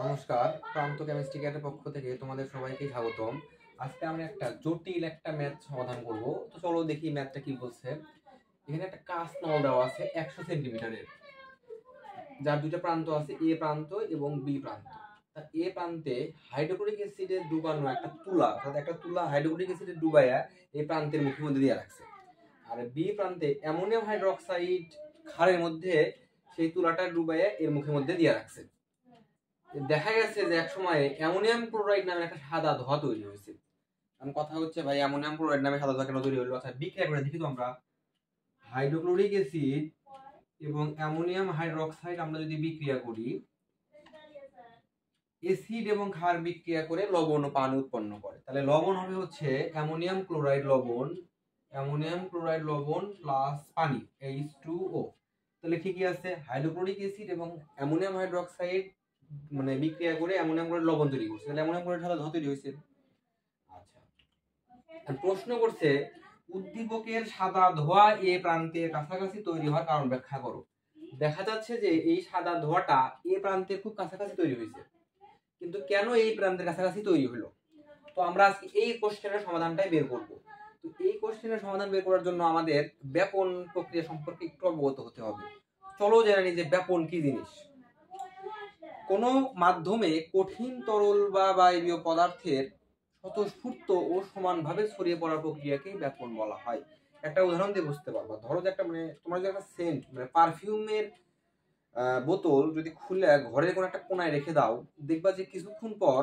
নমস্কার, প্রান্ত কেমিস্ট্রি ক্যাটের পক্ষ থেকে তোমাদের সবাইকে স্বাগতম। আজকে আমরা একটা জটিল ম্যাথ সমাধান করব। তো চলো দেখি ম্যাথটা কি বলছে। এখানে একটা কাঁচ নল দেওয়া আছে 100 সেন্টিমিটারের, যার দুটো প্রান্ত আছে, এ প্রান্ত এবং বি প্রান্ত। তা এ প্রান্তে হাইড্রোক্লোরিক অ্যাসিডে ডুবানো একটা তুলা, অর্থাৎ একটা তুলা হাইড্রোক্লোরিক অ্যাসিডে ডুবাইয়া এই প্রান্তের মুখের মধ্যে দিয়ে রাখছে। আর বি প্রান্তে অ্যামোনিয়াম হাইড্রোক্সাইড ক্ষারের মধ্যে সেই তুলাটা ডুবাইয়া এর মুখের মধ্যে দিয়ে রাখছে। দেখা গেছে যে এক সময় অ্যামোনিয়াম ক্লোরাইড নামে একটা সাদা ধোঁয়া তৈরি হয়েছে। কারণ কথা হচ্ছে ভাই, অ্যামোনিয়াম ক্লোরাইড নামে সাদা ধোঁয়া কেন তৈরি হলো? আচ্ছা, বিক্রিয়া করে দেখি তো আমরা। হাইড্রোক্লোরিক অ্যাসিড এবং অ্যামোনিয়াম হাইড্রোক্সাইড আমরা যদি বিক্রিয়া করি, অ্যাসিড এবং ক্ষার বিক্রিয়া করে লবণ ও পানি উৎপন্ন করে। তাহলে লবণ হবে হচ্ছে অ্যামোনিয়াম ক্লোরাইড লবণ, অ্যামোনিয়াম ক্লোরাইড লবণ প্লাস পানি H2O। তাহলে ঠিকই আছে, হাইড্রোক্লোরিক অ্যাসিড এবং অ্যামোনিয়াম হাইড্রোক্সাইড মানে বিক্রিয়া করে অ্যামোনিয়াম ক্লোরাইড লবণ তৈরি করছে। তাহলে অ্যামোনিয়াম ক্লোরাইড সাদা ধোঁয়া তৈরি হয়েছে। আচ্ছা, প্রশ্ন করছে উদ্দীপকের সাদা ধোঁয়া এ প্রান্তের কাছাকাছি তৈরি হওয়ার কারণ ব্যাখ্যা করো। দেখা যাচ্ছে যে এই সাদা ধোঁয়াটা এ প্রান্তের খুব কাছাকাছি তৈরি হয়েছে, কিন্তু কেন এই প্রান্তের কাছাকাছি তৈরি হলো? তো আমরা আজকে এই কোশ্চেনের সমাধানটাই বের করব। তো এই কোশ্চেনের সমাধান বের করার জন্য আমাদের ব্যাপন প্রক্রিয়া সম্পর্কে একটু অবগত হতে হবে। চলো জেনে নিই যে ব্যাপন কি জিনিস। কোনো মাধ্যমে কঠিন তরল বা বায়বীয় পদার্থের স্বতঃস্ফূর্ত ও সমানভাবে ছড়িয়ে পড়ার প্রক্রিয়াকে ব্যাপন বলা হয়। একটা উদাহরণ দিয়ে বুঝতে পারবা। ধরো যে একটা তোমরা যদি একটা সেন্ট পারফিউমের বোতল যদি খুলে ঘরের কোনো একটা কোনায় রেখে দাও, দেখবা যে কিছুক্ষণ পর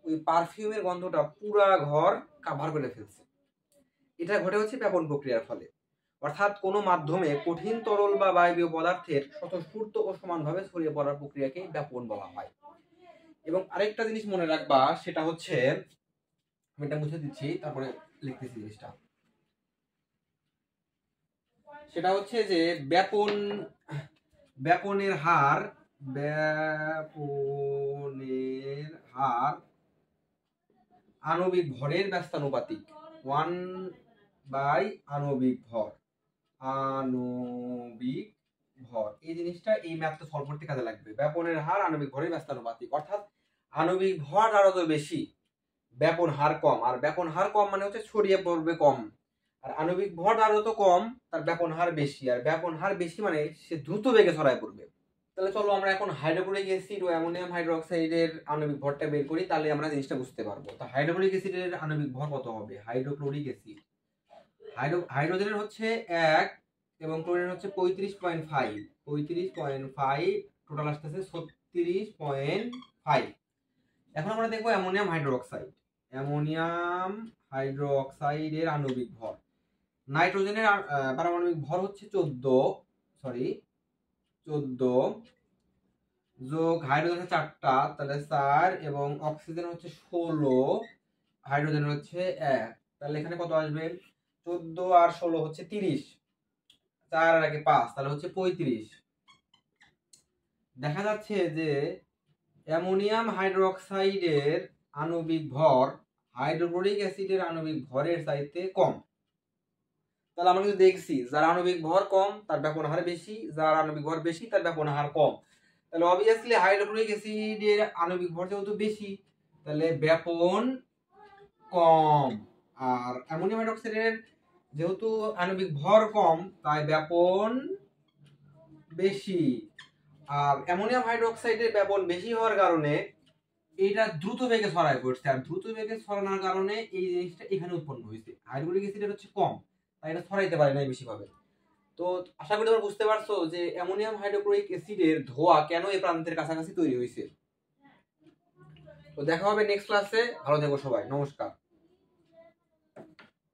ওই পারফিউমের গন্ধটা পুরা ঘর কাভার করে ফেলছে। এটা ঘটে হচ্ছে ব্যাপন প্রক্রিয়ার ফলে। অর্থাৎ কোনো মাধ্যমে কঠিন তরল বা বায়বীয় পদার্থের স্বতঃস্ফূর্ত ও সমানভাবে ছড়িয়ে পড়ার প্রক্রিয়াকে ব্যাপন বলা হয়। এবং আরেকটা জিনিস মনে রাখবা, সেটা হচ্ছে, আমি এটা মুছে দিচ্ছি তারপরে লিখতেছি জিনিসটা। সেটা হচ্ছে যে ব্যাপনের হার আণবিক ভরের ব্যস্তানুপাতিক 1 আণবিক ভর। এই জিনিসটা এই ম্যাথটা সলভ করতে কাজে লাগবে। ব্যাপনের হার আণবিক ভরের ব্যস্তানুপাতিক, অর্থাৎ আণবিক ভর আরো তো বেশি, ব্যাপন হার কম। আর ব্যাপন হার কম মানে হচ্ছে ছড়িয়ে পড়বে কম। আর আণবিক ভর আরো তো কম, তার ব্যাপন হার বেশি। আর ব্যাপন হার বেশি মানে সে দ্রুত বেগে ছড়ায় পড়বে। তাহলে চলো আমরা এখন হাইড্রোক্লোরিক অ্যাসিড ও অ্যামোনিয়াম হাইড্রোক্সাইডের আণবিক ভরটা বের করি, তাহলে আমরা জিনিসটা বুঝতে পারবো। তো হাইড্রোক্লোরিক অ্যাসিডের আণবিক ভর কত হবে? হাইড্রোক্লোরিক অ্যাসিড, হাইড্রোজেনের হচ্ছে 1 এবং ক্লোরিনের হচ্ছে 35.5, টোটাল আসতেছে 36.5। এখন আমরা দেখবো অ্যামোনিয়াম হাইড্রোক্সাইডের আণবিক ভর। নাইট্রোজেনের পারমাণবিক ভর হচ্ছে 14 যোগ হাইড্রোজেন 4টা, তাহলে 4, এবং অক্সিজেন হচ্ছে 16, হাইড্রোজেন হচ্ছে 1। তাহলে এখানে কত আসবে? 14 আর 16 হচ্ছে 30, 4 আর আগে 5, তাহলে হচ্ছে 35। দেখা যাচ্ছে যে অ্যামোনিয়াম হাইড্রোক্সাইডের আণবিক ভর হাইড্রোক্লোরিক অ্যাসিডের আণবিক ভরের চাইতে কম। তাহলে আমরা কিন্তু দেখছি যার আণবিক ভর কম তার ব্যাপন হার বেশি, যার আণবিক ভর বেশি তার ব্যাপন হার কম। তাহলে অবভিয়াসলি হাইড্রোক্লোরিক অ্যাসিডের আণবিক ভর যেহেতু বেশি, তাহলে ব্যাপন কম। আর অ্যামোনিয়াম হাইড্রোক্সাইডের যেহেতু আণবিক ভর কম, তাই ব্যাপন বেশি। আর অ্যামোনিয়াম হাইড্রোক্সাইডের ব্যাপন বেশি হওয়ার কারণে এটা দ্রুত বেগে ছড়ায় পড়ছে। আর দ্রুত বেগে ছড়ানোর কারণে এই জিনিসটা এখানে উৎপন্ন হয়েছে। হাইড্রোক্লোরিক অ্যাসিডের হচ্ছে কম, তাই এটা ছড়াইতে পারে না বেশি ভাবে। তো আশা করি তোমরা বুঝতে পারছো যে অ্যামোনিয়াম হাইড্রোক্লোরিক অ্যাসিডের ধোঁয়া কেন এই প্রান্তের কাছাকাছি তৈরি হয়েছে। তো দেখা হবে নেক্সট ক্লাসে। ভালো থেকো সবাই, নমস্কার।